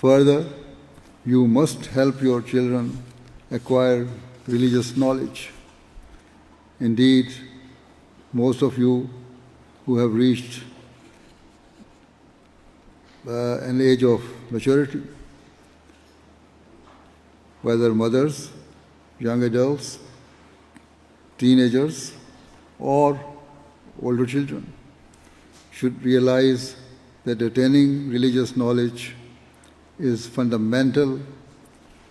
Further, you must help your children acquire religious knowledge. Indeed, most of you who have reached an age of maturity, whether mothers, young adults, teenagers, or older children, should realize that attaining religious knowledge is fundamental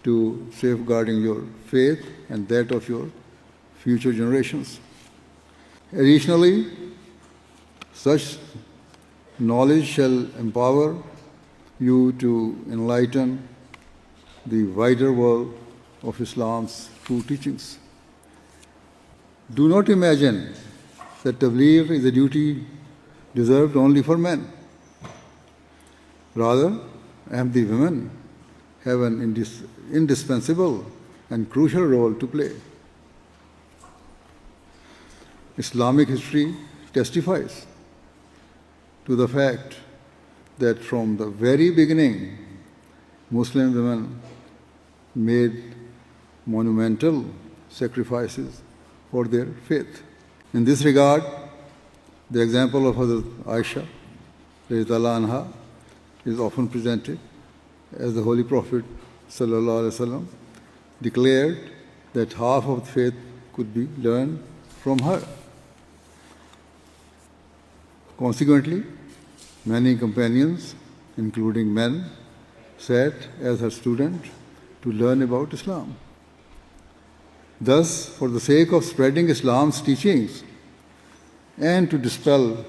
to safeguarding your faith and that of your future generations. Additionally, such knowledge shall empower you to enlighten the wider world of Islam's true teachings. Do not imagine that tabligh is a duty reserved only for men. Rather, Ahmadi women have an indispensable and crucial role to play. Islamic history testifies to the fact that from the very beginning, Muslim women made monumental sacrifices for their faith. In this regard, the example of Hazrat Aisha radhiyallahu anha is often presented, as the Holy Prophet ﷺ declared that half of the faith could be learned from her. Consequently, many companions, including men, sat as her student to learn about Islam. Thus, for the sake of spreading Islam's teachings and to dispel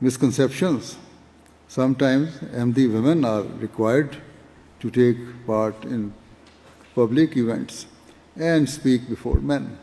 misconceptions, sometimes Ahmadi women are required to take part in public events and speak before men.